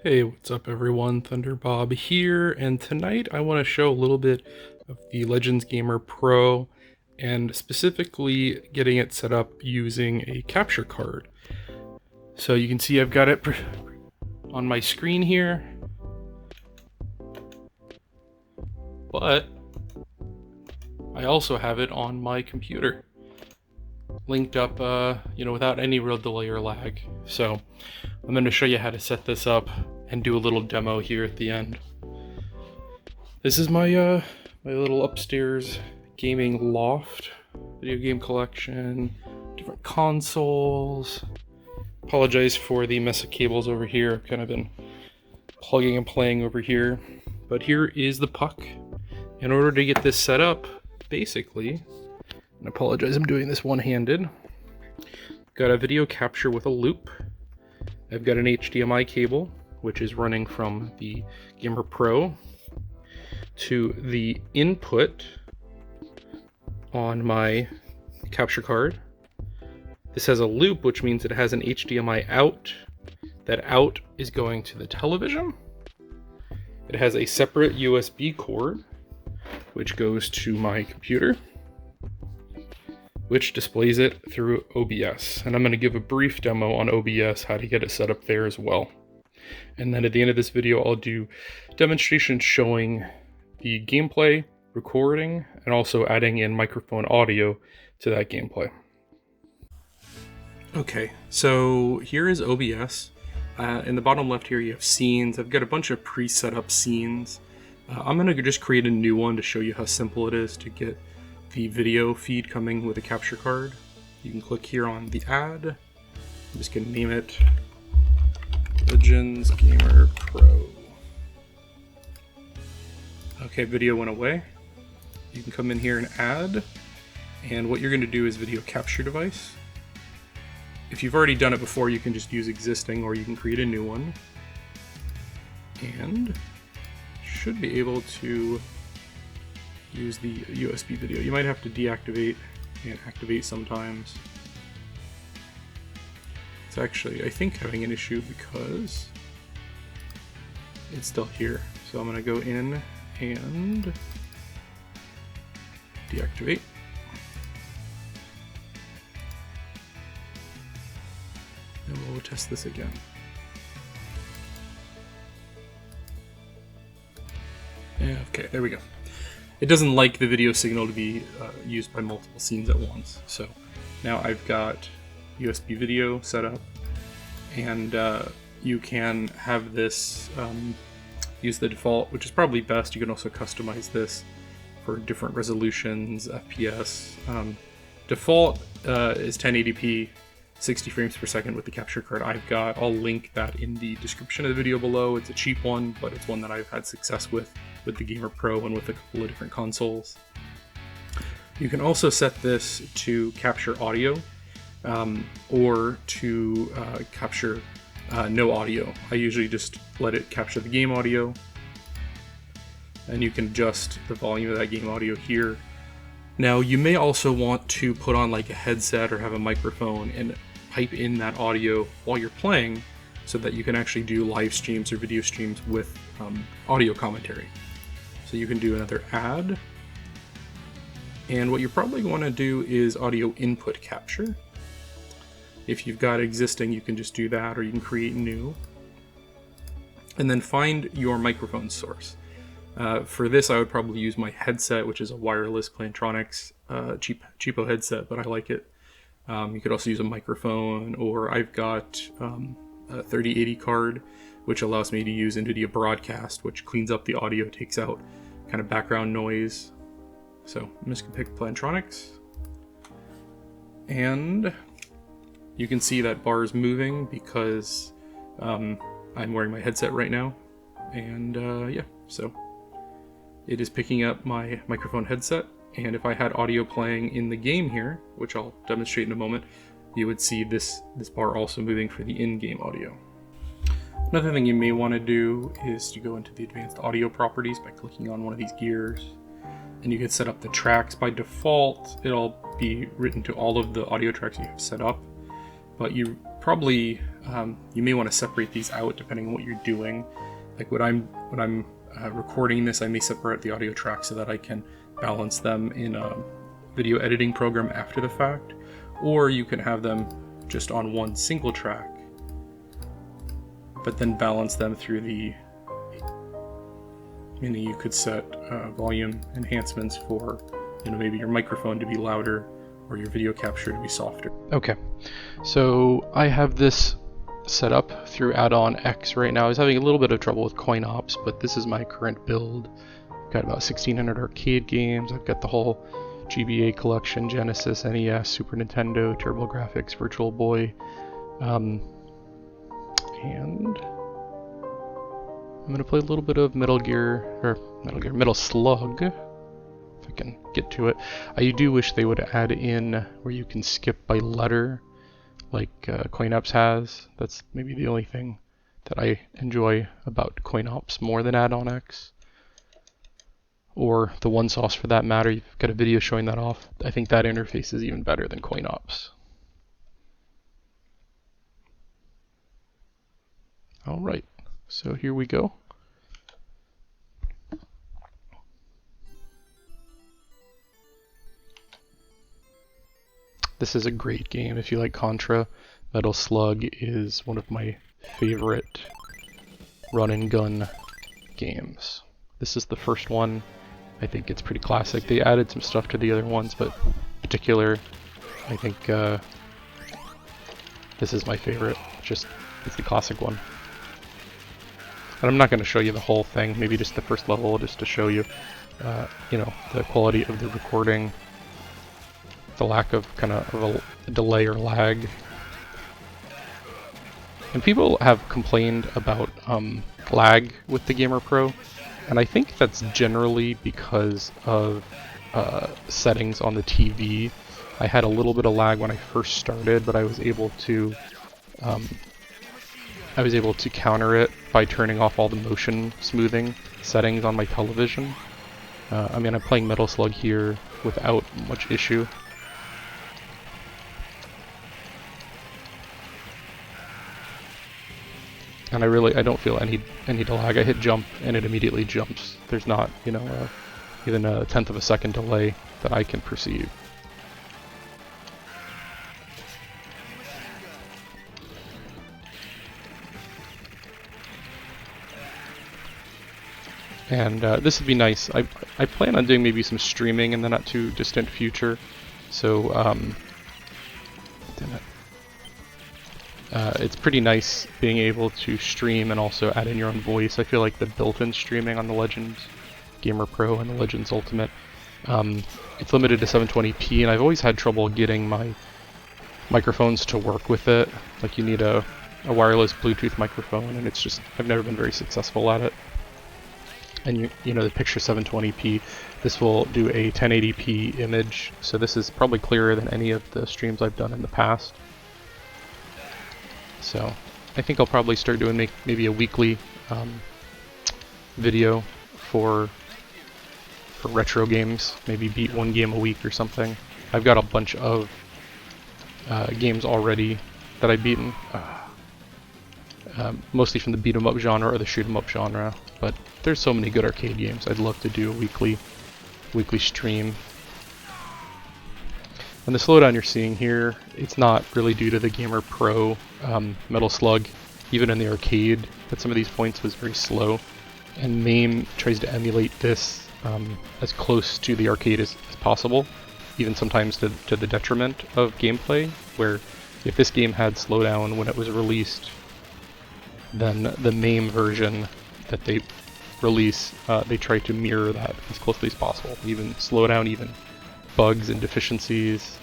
Hey, what's up everyone? Thunderbob here, and tonight I want to show a little bit of the Legends Gamer Pro, and specifically getting it set up using a capture card. So you can see I've got it on my screen here, but I also have it on my computer, linked up, without any real delay or lag. So I'm going to show you how to set this up and do a little demo here at the end. This is my my little upstairs gaming loft, video game collection, different consoles. Apologize for the mess of cables over here. I've kind of been plugging and playing over here. But here is the puck. In order to get this set up, basically, and I apologize, I'm doing this one-handed. Got a video capture with a loop. I've got an HDMI cable, which is running from the Gamer Pro to the input on my capture card. This has a loop, which means it has an HDMI out. That out is going to the television. It has a separate USB cord, which goes to my computer, which displays it through OBS. And I'm going to give a brief demo on OBS, how to get it set up there as well. And then at the end of this video, I'll do demonstrations showing the gameplay, recording, and also adding in microphone audio to that gameplay. Okay, so here is OBS. In the bottom left here, you have scenes. I've got a bunch of pre-set up scenes. I'm going to just create a new one to show you how simple it is to get the video feed coming with a capture card. You can click here on the add. I'm just going to name it Legends Gamer Pro. Okay, video went away. You can come in here and add, and what you're going to do is video capture device. If you've already done it before, you can just use existing, or you can create a new one. And should be able to use the USB video. You might have to deactivate and activate sometimes. It's actually, I think, having an issue because it's still here. So I'm going to go in and deactivate. And we'll test this again. Okay, there we go. It doesn't like the video signal to be used by multiple scenes at once. So now I've got USB video set up, and you can have this use the default, which is probably best. You can also customize this for different resolutions, FPS. Default is 1080p, 60 frames per second with the capture card I've got. I'll link that in the description of the video below. It's a cheap one, but it's one that I've had success with the Gamer Pro and with a couple of different consoles. You can also set this to capture audio or to capture no audio. I usually just let it capture the game audio, and you can adjust the volume of that game audio here. Now you may also want to put on like a headset or have a microphone and pipe in that audio while you're playing so that you can actually do live streams or video streams with audio commentary. So you can do another add, and what you're probably going to do is audio input capture. If you've got existing, you can just do that, or you can create new. And then find your microphone source. For this, I would probably use my headset, which is a wireless Plantronics cheapo headset, but I like it. You could also use a microphone, or I've got a 3080 card, which allows me to use NVIDIA Broadcast, which cleans up the audio, takes out kind of background noise. So I'm just gonna pick Plantronics, and you can see that bar is moving because I'm wearing my headset right now, and yeah, so it is picking up my microphone headset. And if I had audio playing in the game here, which I'll demonstrate in a moment, you would see this bar also moving for the in-game audio. Another thing you may want to do is to go into the advanced audio properties by clicking on one of these gears, and you can set up the tracks. By default, it'll be written to all of the audio tracks you have set up, but you probably you may want to separate these out depending on what you're doing. Like when I'm recording this, I may separate the audio tracks so that I can balance them in a video editing program after the fact, or you can have them just on one single track, but then balance them through the, you could set volume enhancements for, maybe your microphone to be louder or your video capture to be softer. Okay, so I have this set up through Add-on X right now. I was having a little bit of trouble with CoinOps, but this is my current build. I've got about 1,600 arcade games. I've got the whole GBA collection, Genesis, NES, Super Nintendo, TurboGrafx, Virtual Boy, and I'm gonna play a little bit of Metal Slug, if I can get to it. I do wish they would add in where you can skip by letter, like CoinOps has. That's maybe the only thing that I enjoy about CoinOps more than Add-on X, or the OneSauce for that matter. You've got a video showing that off. I think that interface is even better than CoinOps. Alright, so here we go. This is a great game if you like Contra. Metal Slug is one of my favorite run and gun games. This is the first one. I think it's pretty classic. They added some stuff to the other ones, but in particular, I think this is my favorite. It's the classic one. And I'm not going to show you the whole thing, maybe just the first level, just to show you, the quality of the recording, the lack of a delay or lag. And people have complained about lag with the Gamer Pro, and I think that's generally because of settings on the TV. I had a little bit of lag when I first started, but I was able to counter it by turning off all the motion smoothing settings on my television. I'm playing Metal Slug here without much issue. And I don't feel any lag. I hit jump and it immediately jumps. There's not, even a tenth of a second delay that I can perceive. And this would be nice. I plan on doing maybe some streaming in the not too distant future. So it's pretty nice being able to stream and also add in your own voice. I feel like the built-in streaming on the Legends Gamer Pro and the Legends Ultimate, it's limited to 720p, and I've always had trouble getting my microphones to work with it. Like, you need a wireless Bluetooth microphone, and I've never been very successful at it. And the picture 720p, this will do a 1080p image, so this is probably clearer than any of the streams I've done in the past. So I think I'll probably start doing maybe a weekly video for retro games, maybe beat one game a week or something. I've got a bunch of games already that I've beaten, mostly from the beat 'em up genre or the shoot 'em up genre, but there's so many good arcade games. I'd love to do a weekly stream. And the slowdown you're seeing here, it's not really due to the Gamer Pro. Metal Slug, even in the arcade, at some of these points was very slow. And MAME tries to emulate this as close to the arcade as possible, even sometimes to the detriment of gameplay, where if this game had slowdown when it was released, then the MAME version that they release, they try to mirror that as closely as possible. Even slowdown, even bugs and deficiencies.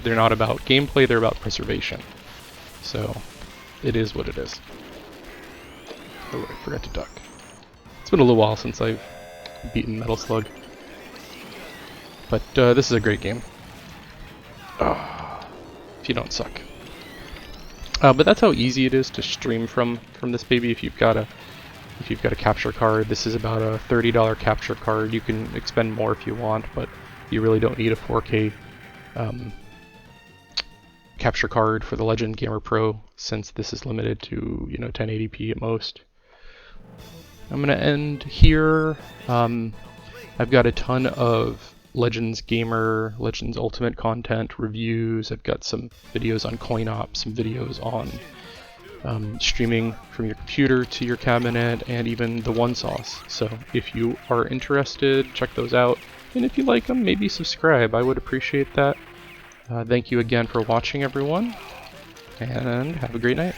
They're not about gameplay, they're about preservation. So it is what it is. Oh, I forgot to duck. It's been a little while since I've beaten Metal Slug. But this is a great game. If you don't suck. But that's how easy it is to stream from this baby. If you've got a capture card, this is about a $30 capture card. You can expend more if you want, but you really don't need a 4K capture card for the Legend Gamer Pro, since this is limited to 1080p at most. I'm gonna end here. I've got a ton of Legends Ultimate content reviews. I've got some videos on CoinOps, some videos on streaming from your computer to your cabinet, and even the one sauce. So if you are interested, check those out. And if you like them, maybe subscribe. I would appreciate that. Thank you again for watching, everyone, and have a great night.